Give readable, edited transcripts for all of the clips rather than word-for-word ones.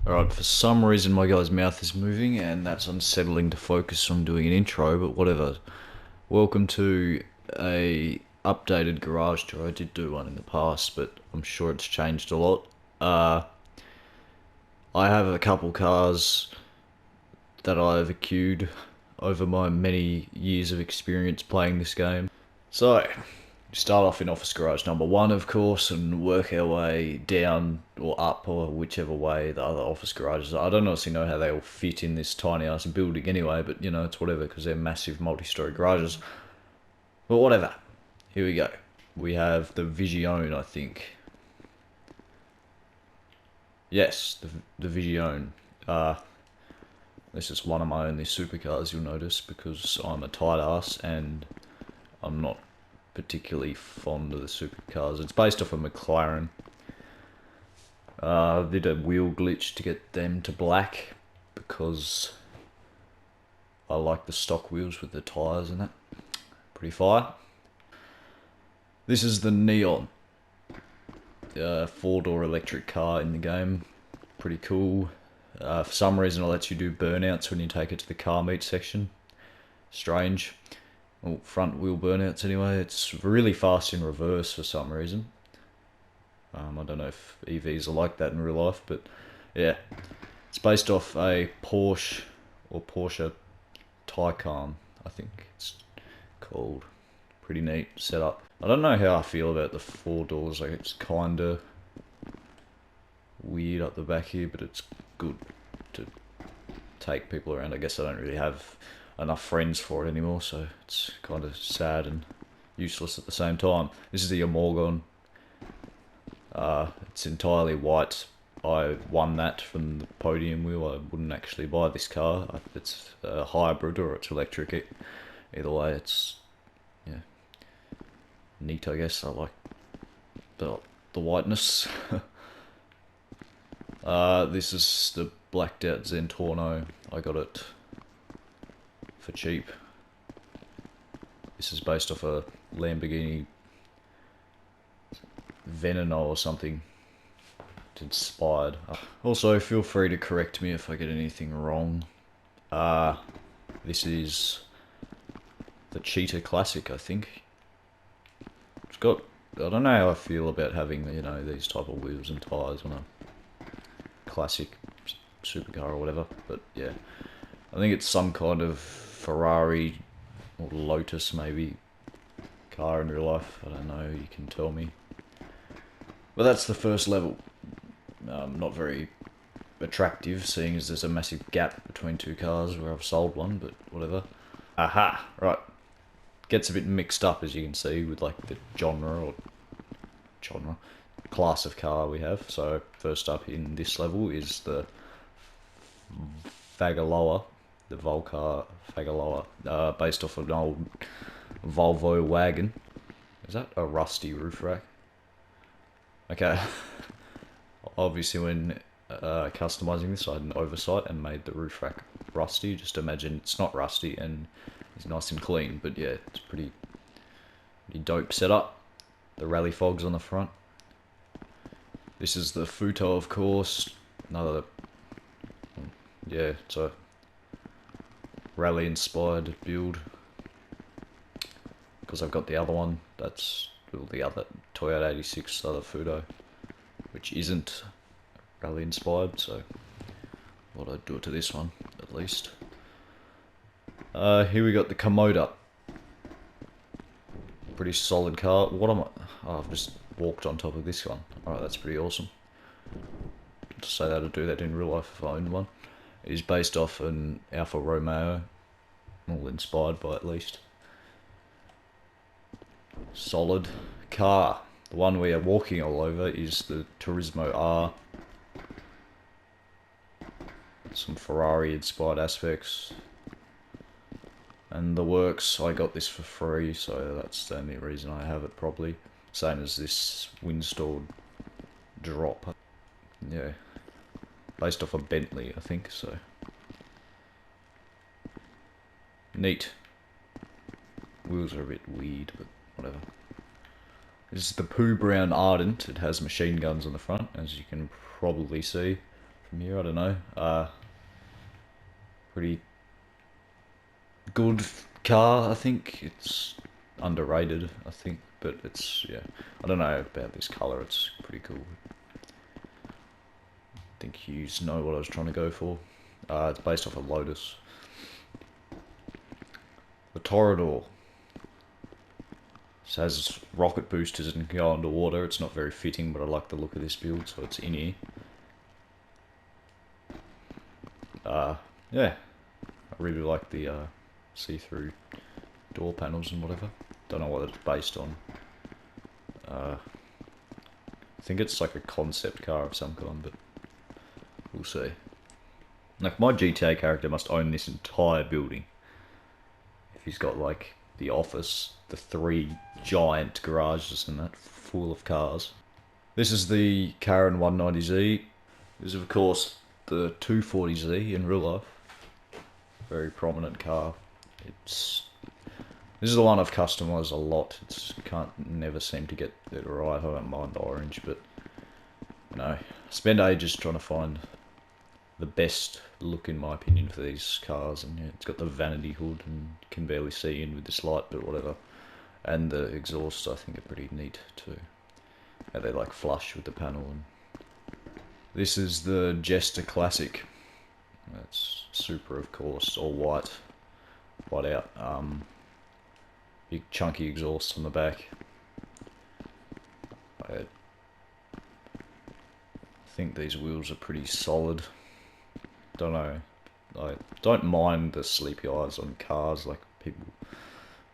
Alright, for some reason my guy's mouth is moving and that's unsettling to focus on doing an intro, but whatever. Welcome to a updated garage tour. I did do one in the past, but I'm sure it's changed a lot. I have a couple cars that I've accrued over my many years of experience playing this game. So, start off in office garage number 1, of course, and work our way down or up or whichever way the other office garages are. I don't honestly know how they all fit in this tiny ass building anyway, but you know, it's whatever because they're massive multi-story garages. But whatever. Here we go. We have the Vision, I think. Yes, the Vision. This is one of my only supercars, you'll notice, because I'm a tight ass and I'm not particularly fond of the supercars. It's based off a McLaren. Did a wheel glitch to get them to black because I like the stock wheels with the tyres and that. Pretty fire. This is the Neon. 4-door electric car in the game. Pretty cool. For some reason it lets you do burnouts when you take it to the car meet section. Strange. Well, front wheel burnouts anyway. It's really fast in reverse for some reason. I don't know if EVs are like that in real life, but yeah. It's based off a Porsche or Porsche Taycan, I think it's called. Pretty neat setup. I don't know how I feel about the 4 doors. Like, it's kinda weird up the back here, but it's good to take people around. I guess I don't really have enough friends for it anymore, so it's kind of sad and useless at the same time. This is the Morgon. It's entirely white. I won that from the podium wheel. I wouldn't actually buy this car. It's a hybrid or it's electric. Either way, it's neat, I guess. I like the whiteness. This is the blacked out Zentorno. I got it for cheap. This is based off a Lamborghini Veneno or something. It's inspired. Also, feel free to correct me if I get anything wrong. This is the Cheetah Classic, I think. It's got, I don't know how I feel about having, you know, these type of wheels and tyres on a classic supercar or whatever, but yeah. I think it's some kind of Ferrari or Lotus maybe car in real life. I don't know, you can tell me. But that's the first level. Not very attractive, seeing as there's a massive gap between two cars where I've sold one, but whatever. Aha! Right. Gets a bit mixed up, as you can see, with like the genre class of car we have. So first up in this level is the Fagaloa, the Volcar Fagaloa, based off of an old Volvo wagon. Is that a rusty roof rack? Okay. Obviously when customizing this I had an oversight and made the roof rack rusty. Just imagine it's not rusty and it's nice and clean, but yeah, it's pretty dope setup. The rally fogs on the front. This is the Futo, of course. Another, yeah, it's a rally inspired build. Because I've got the other one, that's the other Toyota 86, other Futo, which isn't rally inspired, so I thought I'd do it to this one, at least. Here we got the Comet. Pretty solid car. What am I? Oh, I've just walked on top of this one. Alright, that's pretty awesome. To say that I'd do that in real life if I owned one. It is based off an Alfa Romeo. Well, inspired by at least. Solid car. The one we are walking all over is the Turismo R. Some Ferrari inspired aspects. And the works, I got this for free, so that's the only reason I have it probably. Same as this Windstored drop. Yeah. Based off a Bentley, I think, so. Neat. Wheels are a bit weird, but whatever. This is the Pooh brown Ardent. It has machine guns on the front, as you can probably see from here. I don't know. Pretty good car. I think it's underrated. I think, but it's yeah. I don't know about this color. It's pretty cool. I think you know what I was trying to go for. It's based off a Lotus. The Torador. It has rocket boosters and can go underwater. It's not very fitting, but I like the look of this build, so it's in here. Yeah, I really like the see-through door panels and whatever. Don't know what it's based on. I think it's like a concept car of some kind, but we'll see. Like, my GTA character must own this entire building. If he's got, like, the office, the 3 giant garages and that, full of cars. This is the Caron 190Z. This is, of course, the 240Z in real life. Very prominent car. This is the one I've customised a lot. Never seem to get it right. I don't mind the orange, but you know, I spend ages trying to find the best look, in my opinion, for these cars. And yeah, it's got the vanity hood and can barely see in with this light, but whatever. And the exhausts, I think, are pretty neat too. How they like flush with the panel. And this is the Cheetah Classic. That's super, of course, all white out. Big chunky exhaust on the back. I think these wheels are pretty solid. Don't know. I don't mind the sleepy eyes on cars, like people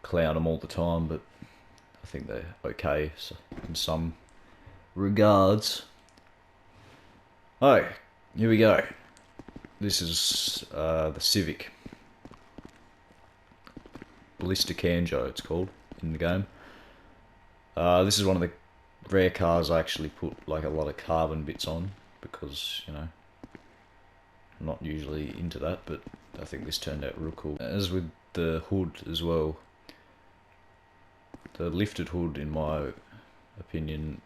clown them all the time, but I think they're okay in some regards. Oh, here we go. This is the Civic. Ballista Canjo, it's called in the game. This is one of the rare cars I actually put like a lot of carbon bits on, because, you know, I'm not usually into that, but I think this turned out real cool. As with the hood as well, the lifted hood, in my opinion,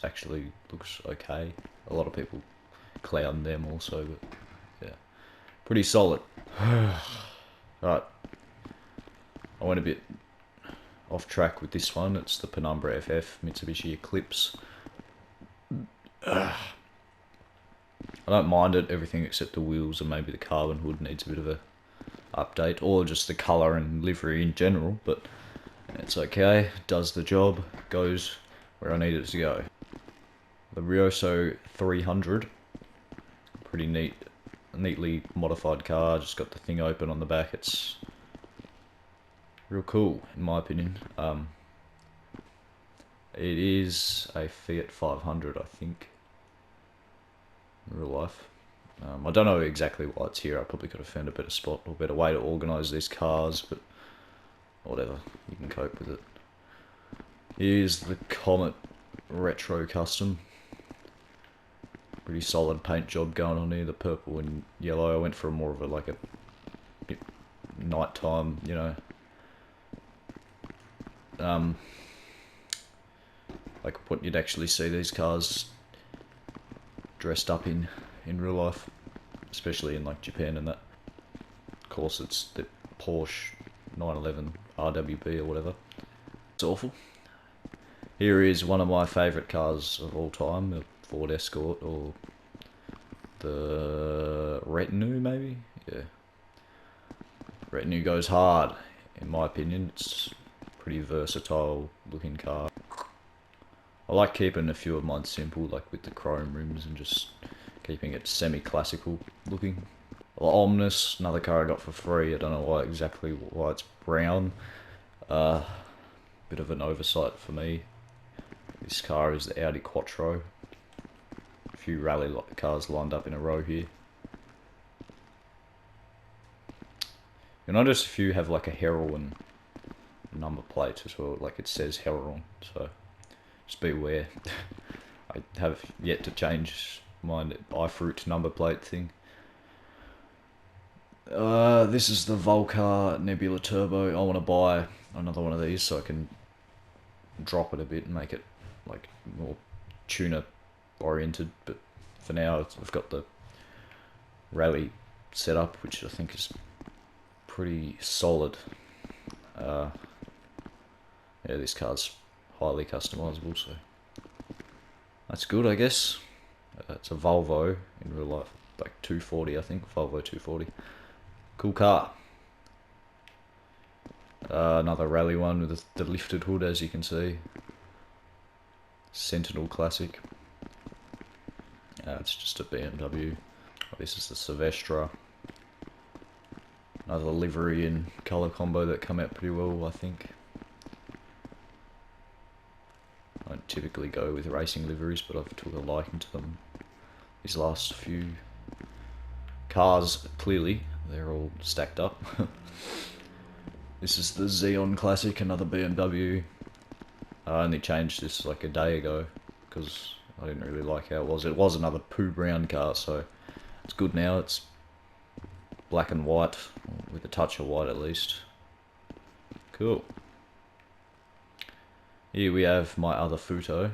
actually looks okay. A lot of people clown them also, but yeah, pretty solid. Right. I went a bit off track with this one. It's the Penumbra FF Mitsubishi Eclipse. I don't mind it, everything except the wheels and maybe the carbon hood needs a bit of a update, or just the colour and livery in general, but it's okay, does the job, goes where I need it to go. The Ryoso 300, pretty neatly modified car, just got the thing open on the back. It's real cool, in my opinion. It is a Fiat 500, I think, in real life. I don't know exactly why it's here. I probably could have found a better spot or better way to organise these cars, but whatever, you can cope with it. Here's the Comet Retro Custom. Pretty solid paint job going on here. The purple and yellow. I went for more of a like a bit nighttime, you know. Like what you'd actually see these cars dressed up in real life, especially in like Japan and that. Of course, it's the Porsche 911 RWB or whatever. It's awful. Here is one of my favourite cars of all time, the Ford Escort, or the Retinue maybe? Yeah. Retinue goes hard, in my opinion. It's a pretty versatile looking car. I like keeping a few of mine simple, like with the chrome rims, and just keeping it semi-classical looking. Well, Omnis, another car I got for free. I don't know exactly why it's brown. Bit of an oversight for me. This car is the Audi Quattro. A few rally cars lined up in a row here. You'll notice a few have like a heroin number plate as well, like it says heroin, so just beware. I have yet to change mine iFruit number plate thing. This is the Volcar Nebula Turbo. I want to buy another one of these so I can drop it a bit and make it like more tuner oriented, but for now I've got the rally setup, which I think is pretty solid. Yeah, this car's highly customizable, so that's good, I guess. It's a Volvo in real life, like 240, I think, Volvo 240. Cool car. Another rally one with the lifted hood, as you can see. Sentinel Classic. It's just a BMW. This is the Sevestra. Another livery and colour combo that come out pretty well, I think. I don't typically go with racing liveries, but I've took a liking to them. These last few cars, clearly, they're all stacked up. This is the Xeon Classic, another BMW. I only changed this like a day ago, because I didn't really like how it was. It was another Pooh brown car, so it's good now. It's black and white, with a touch of white at least. Cool. Here we have my other Futo,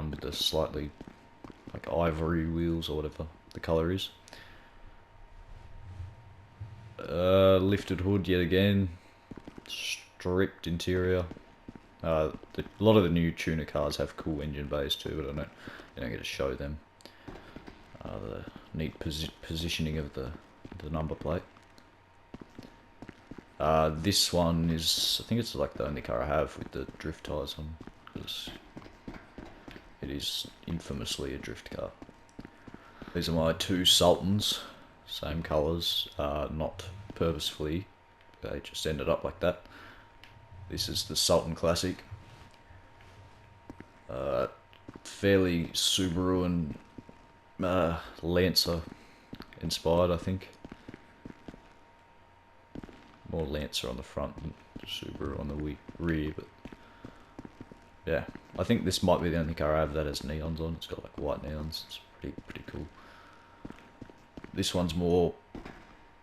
with the slightly like ivory wheels or whatever the colour is. Lifted hood yet again, stripped interior. A lot of the new tuner cars have cool engine bays too, but you don't get to show them. The neat positioning of the number plate. This one is, I think it's like the only car I have with the drift tyres on, because it is infamously a drift car. These are my two Sultans, same colours, not purposefully, they just ended up like that. This is the Sultan Classic. Fairly Subaru and Lancer inspired, I think. More Lancer on the front than Subaru on the rear, but yeah, I think this might be the only car I have that has neons on. It's got like white neons. It's pretty cool. This one's more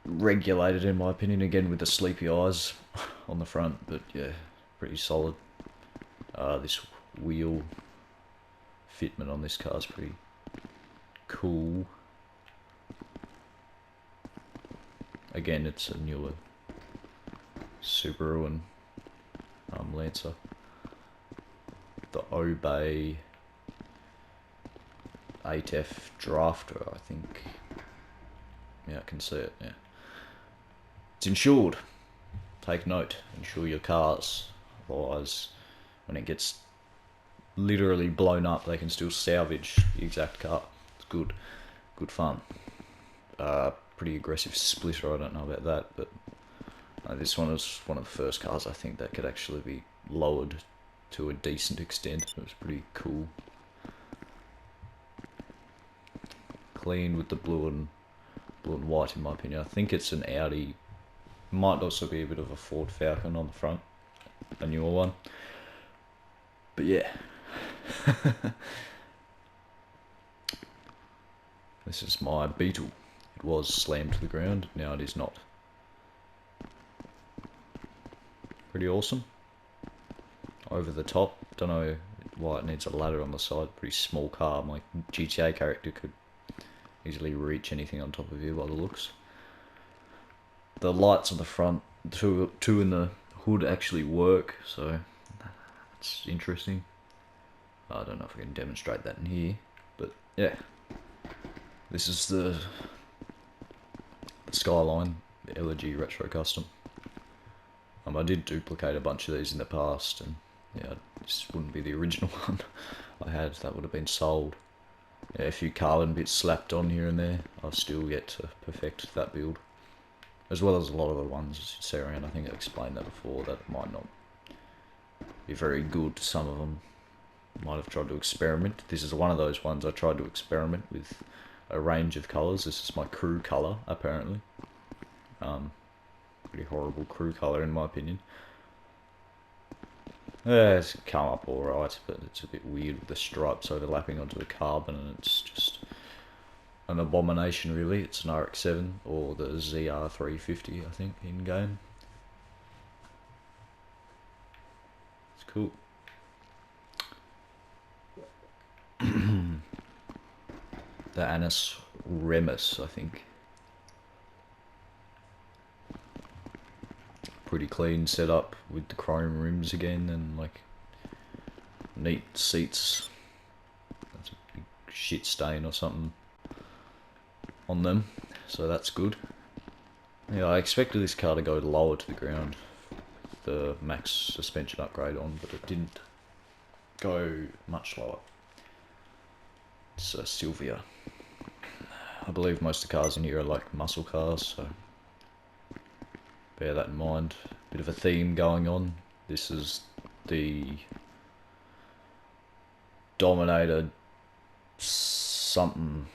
regulated in my opinion, again with the sleepy eyes on the front, but yeah, pretty solid. This wheel fitment on this car is pretty cool. Again, it's a newer Subaru and Lancer. The Obey 8F Drafter, I think. Yeah, I can see it, yeah. It's insured. Take note, insure your cars. Otherwise, when it gets literally blown up, they can still salvage the exact car. It's good fun. Pretty aggressive splitter, I don't know about that, but this one was one of the first cars I think that could actually be lowered to a decent extent. It was pretty cool. Clean with the blue and white in my opinion. I think it's an Audi. Might also be a bit of a Ford Falcon on the front, a newer one. But yeah. This is my Beetle. It was slammed to the ground, now it is not. Pretty awesome. Over the top, don't know why it needs a ladder on the side. Pretty small car, my GTA character could easily reach anything on top of you by the looks. The lights on the front, two in the hood actually work, so that's interesting. I don't know if I can demonstrate that in here, but yeah. This is the Skyline, the Elegy Retro Custom. I did duplicate a bunch of these in the past, and yeah, this wouldn't be the original one I had. That would have been sold. Yeah, a few carbon bits slapped on here and there. I'll still yet to perfect that build, as well as a lot of the ones you see around. I think I explained that before, that might not be very good. Some of them might have tried to experiment. This is one of those ones I tried to experiment with a range of colours. This is my crew colour, apparently. Pretty horrible crew colour in my opinion. Yeah, it's come up alright, but it's a bit weird with the stripes overlapping onto the carbon, and it's just an abomination really. It's an RX-7 or the ZR350 I think in game. It's cool. the Anis Remus, I think. Pretty clean setup with the chrome rims again, and like neat seats. That's a big shit stain or something on them, so that's good. Yeah, I expected this car to go lower to the ground, the max suspension upgrade on, but it didn't go much lower. It's a Sylvia. I believe most of the cars in here are like muscle cars, so bear that in mind. Bit of a theme going on. This is the Dominator something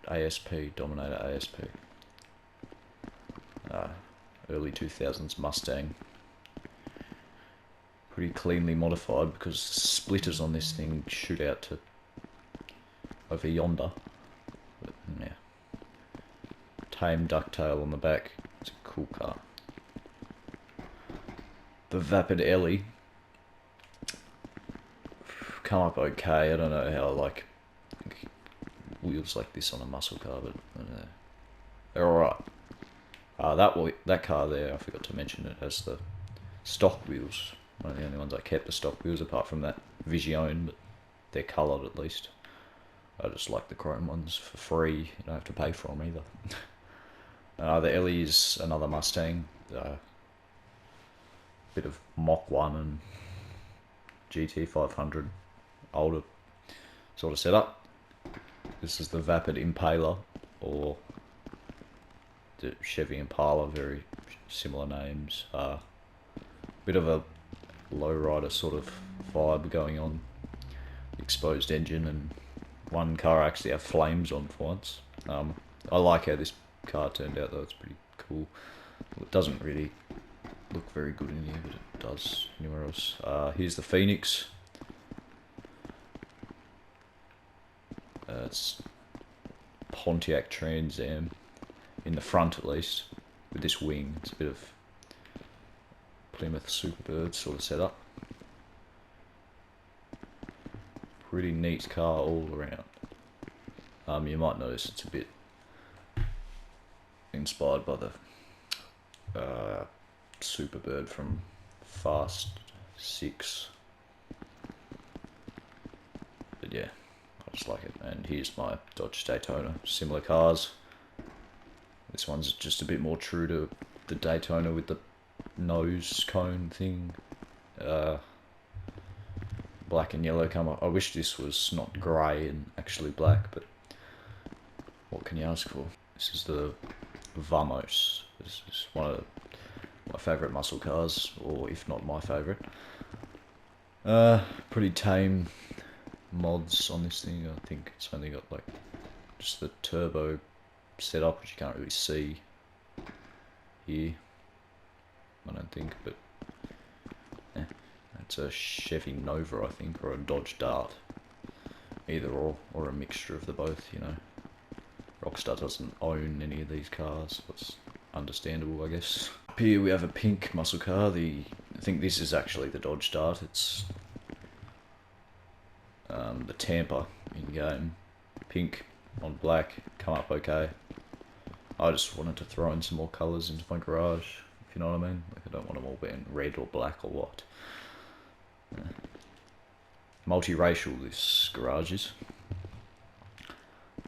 ASP, Dominator ASP. Early 2000s Mustang. Pretty cleanly modified because the splitters on this thing shoot out to over yonder. But, yeah. Tame ducktail on the back. It's a cool car. The Vapid Impaler come up okay. I don't know how like wheels like this on a muscle car, but they're alright. That car there, I forgot to mention, it has the stock wheels. One of the only ones I kept the stock wheels, apart from that Vision, but they're coloured at least. I just like the chrome ones for free. You don't have to pay for them either. The Ellie is another Mustang. Bit of Mach 1 and GT 500 older sort of setup. This is the Vapid Impaler, or the Chevy Impala, very similar names. Bit of a lowrider sort of vibe going on. Exposed engine, and one car actually have flames on for once. I like how this car turned out though, it's pretty cool. It doesn't really look very good in here, but it does anywhere else. Here's the Phoenix. It's Pontiac Trans Am, in the front at least, with this wing. It's a bit of Plymouth Superbird sort of setup. Pretty neat car all around. You might notice it's a bit inspired by the Superbird from Fast 6. But yeah, I just like it. And here's my Dodge Daytona. Similar cars. This one's just a bit more true to the Daytona with the nose cone thing. Black and yellow come up. I wish this was not grey and actually black, but what can you ask for? This is the Vamos. This is one of my favourite muscle cars, or if not my favourite. Pretty tame mods on this thing. I think it's only got like just the turbo setup, which you can't really see here, I don't think, but yeah, it's a Chevy Nova, I think, or a Dodge Dart, either or a mixture of the both, you know. Rockstar doesn't own any of these cars, that's understandable, I guess. Up here we have a pink muscle car. I think this is actually the Dodge Dart. It's the Tampa in game, pink on black, come up okay. I just wanted to throw in some more colours into my garage, if you know what I mean. Like, I don't want them all being red or black or what. Multiracial this garage is.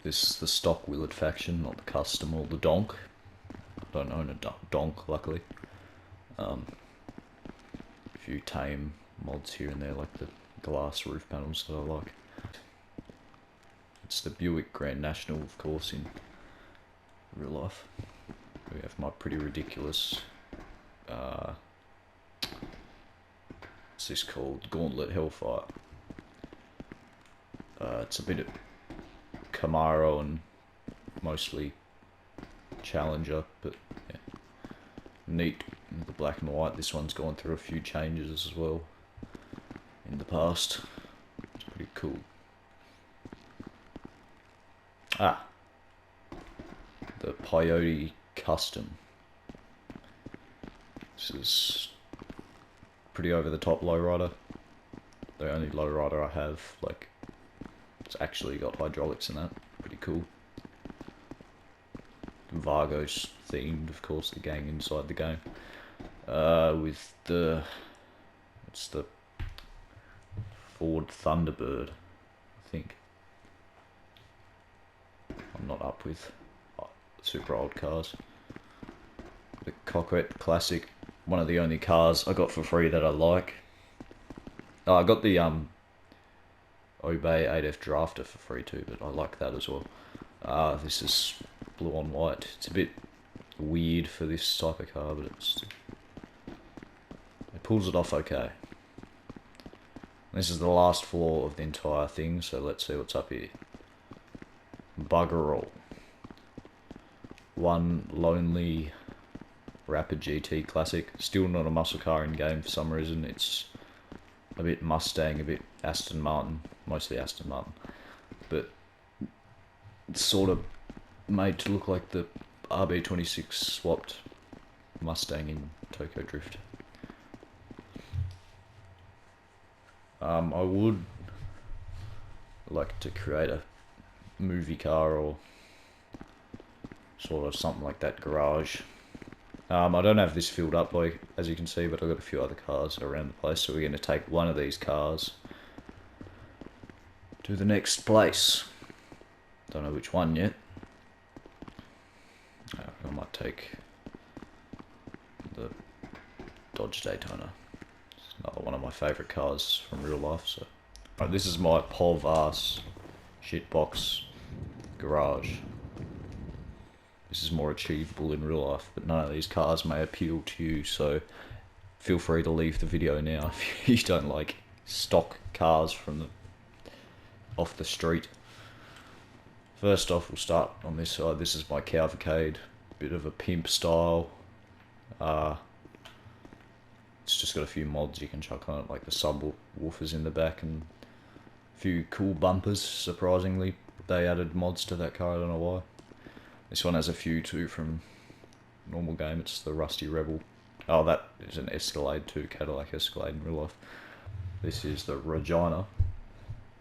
This is the stock Willard faction, not the custom or the donk. I don't own a donk, luckily. A few tame mods here and there, like the glass roof panels that I like. It's the Buick Grand National, of course, in real life. We have my pretty ridiculous, what's this called? Gauntlet Hellfire. It's a bit of Camaro and mostly Challenger, but yeah, neat. The black and white. This one's gone through a few changes as well in the past. It's pretty cool. The Peyote Custom. This is pretty over the top lowrider. The only lowrider I have, like, it's actually got hydraulics in that. cool. Vargos themed, of course, the gang inside the game. With the... It's the Ford Thunderbird, I think. I'm not up with super old cars. The Comet Classic, one of the only cars I got for free that I like. I got the Obey 8F Drafter for free too, but I like that as well. This is blue on white. It's a bit weird for this type of car, but it pulls it off okay. This is the last floor of the entire thing, so let's see what's up here. Bugger all. One lonely Rapid GT Classic. Still not a muscle car in game for some reason. It's a bit Mustang, a bit Aston Martin. Mostly Aston Martin. But it's sort of made to look like the RB26 swapped Mustang in Tokyo Drift. I would like to create a movie car or sort of something like that garage. I don't have this filled up, like, as you can see, but I've got a few other cars around the place, so we're going to take one of these cars to the next place. Don't know which one yet. I might take the Dodge Daytona. It's another one of my favourite cars from real life. So, right, this is my POV ass shitbox garage. This is more achievable in real life, but none of these cars may appeal to you, so feel free to leave the video now if you don't like stock cars from off the street. First off, we'll start on this side. This is my cavalcade, bit of a pimp style. It's just got a few mods you can chuck on it, like the subwoofers in the back and a few cool bumpers. Surprisingly, they added mods to that car, I don't know why. This one has a few too from normal game. It's the Rusty Rebel. Oh, that is an Escalade too, Cadillac Escalade in real life. This is the Regina,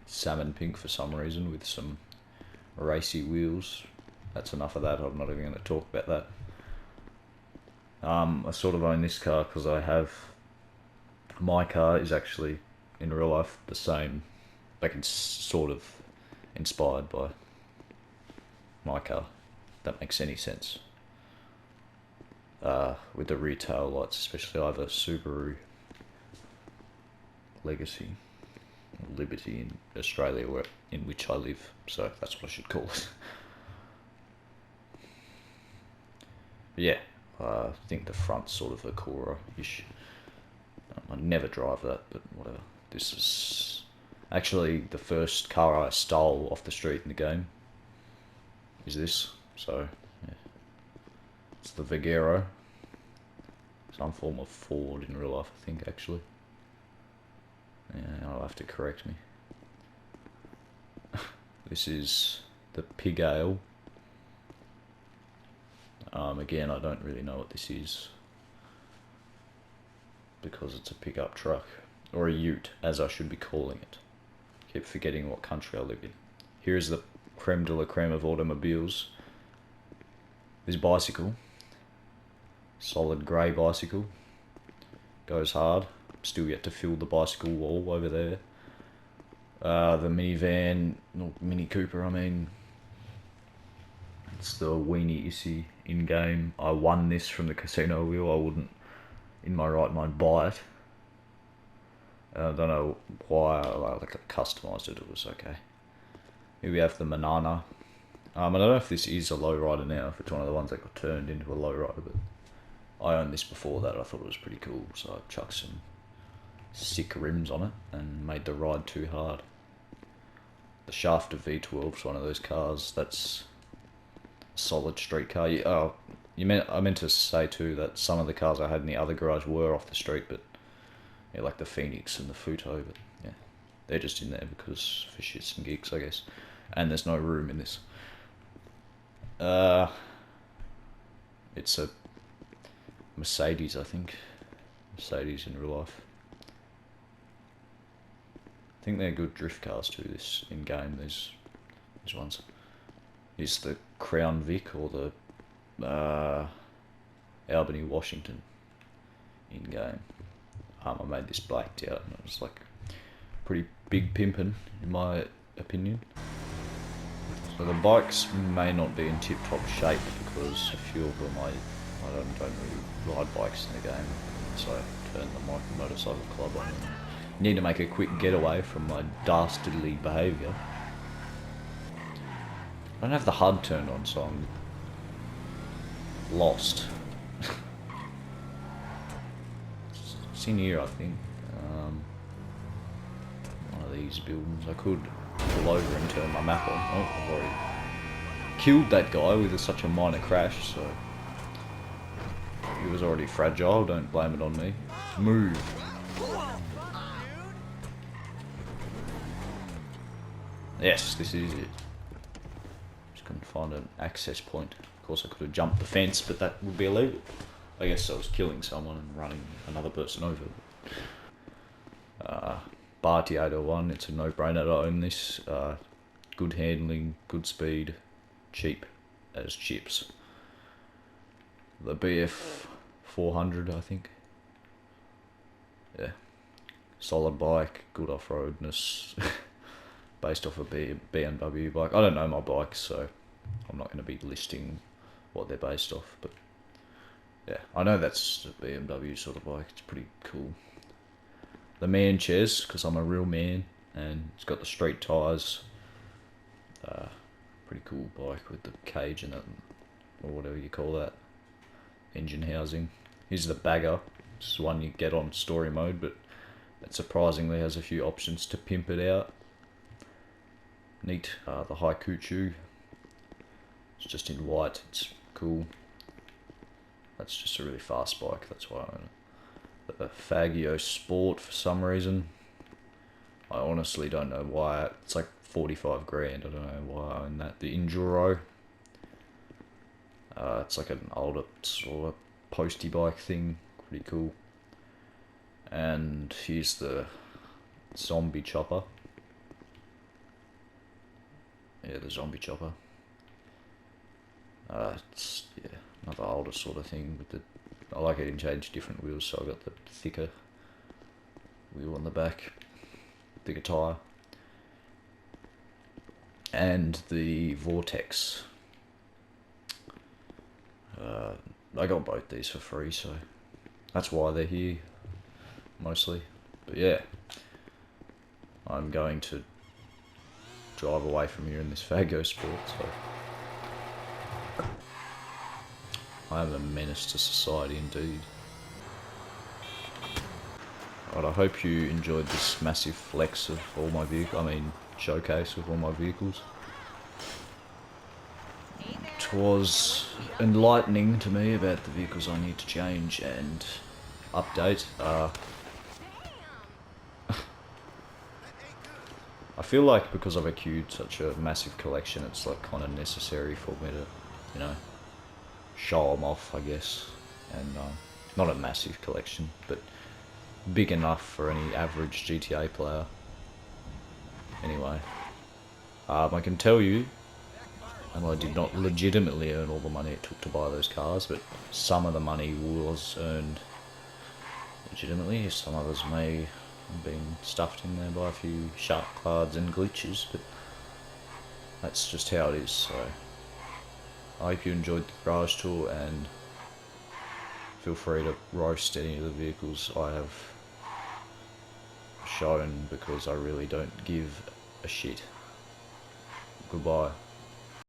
salmon pink for some reason with some racy wheels. That's enough of that. I'm not even going to talk about that. I sort of own this car because I have... My car is actually, in real life, the same. Like, it's sort of inspired by my car. If that makes any sense. With the rear tail lights, especially. I have a Subaru Legacy, Liberty in Australia, in which I live, so that's what I should call it. But yeah, I think the front's sort of a Cora-ish. I never drive that, but whatever. This is actually the first car I stole off the street in the game. Is this? So yeah, it's the Vigero. Some form of Ford in real life, I think, actually. Yeah, I'll have to correct me. This is the Pig Ale. Again, I don't really know what this is, because it's a pickup truck, or a ute, as I should be calling it. Keep forgetting what country I live in. Here's the creme de la creme of automobiles. This bicycle, solid grey bicycle, goes hard. Still yet to fill the bicycle wall over there. The minivan, no, Mini Cooper, I mean. It's the Weenie Issy in-game. I won this from the casino wheel. I wouldn't, in my right mind, buy it. I don't know why I customised it. It was okay. Here we have the Manana. I don't know if this is a lowrider now, if it's one of the ones that got turned into a lowrider, but I owned this before that. I thought it was pretty cool, so I chucked some sick rims on it and made the ride too hard. The Shafter V12 is one of those cars that's a solid street car. I meant to say too that some of the cars I had in the other garage were off the street, but yeah, like the Phoenix and the Futo, but yeah, they're just in there because for shits and gigs, I guess. And there's no room in this. It's a Mercedes, I think. Mercedes in real life. I think they're good drift cars too, this in game, these ones. is the Crown Vic or the Albany Washington in game. I made this blacked out and it was like pretty big pimpin' in my opinion. So the bikes may not be in tip-top shape because a few of them I don't really ride bikes in the game, so I turned the motorcycle club on and need to make a quick getaway from my dastardly behaviour. I don't have the HUD turned on, so I'm lost. It's in here, I think. One of these buildings. I could pull over and turn my map on. Oh, I've already killed that guy with such a minor crash, so he was already fragile. Don't blame it on me. Move. Yes, this is it. Just couldn't find an access point. Of course, I could have jumped the fence, but that would be illegal. I guess I was killing someone and running another person over. Barty 801, it's a no-brainer to own this. Good handling, good speed, cheap as chips. The BF 400, I think. Yeah. Solid bike, good off-roadness. Based off a BMW bike. I don't know my bikes, so I'm not going to be listing what they're based off, but yeah, I know that's a BMW sort of bike. It's pretty cool. The man chairs, because I'm a real man, and it's got the street tyres. Pretty cool bike with the cage and that, or whatever you call that. Engine housing. Here's the bagger. This is one you get on story mode, but it surprisingly has a few options to pimp it out. Neat. The Haikuchu. It's just in white. It's cool. That's just a really fast bike. That's why I own it. The Faggio Sport for some reason. I honestly don't know why. It's like 45 grand. I don't know why I own that. The Enduro. It's like an older sort of posty bike thing. Pretty cool. And here's the Zombie Chopper. Yeah, the Zombie Chopper. It's yeah, another older sort of thing. With the, I like it in change different wheels, so I got the thicker wheel on the back, thicker tyre, and the Vortex. I got both these for free, so that's why they're here mostly. But yeah, I'm going to drive away from here in this Fago Sport, so I am a menace to society indeed. Right, I hope you enjoyed this massive flex of all my showcase of all my vehicles. It was enlightening to me about the vehicles I need to change and update. I feel like because I've accrued such a massive collection, it's like kind of necessary for me to, you know, show them off, I guess. And not a massive collection, but big enough for any average GTA player. Anyway, I can tell you, and I did not legitimately earn all the money it took to buy those cars, but some of the money was earned legitimately. Some others may have been stuffed in there by a few shark cards and glitches, but that's just how it is. So I hope you enjoyed the garage tour, and feel free to roast any of the vehicles I have shown, because I really don't give a shit. Goodbye.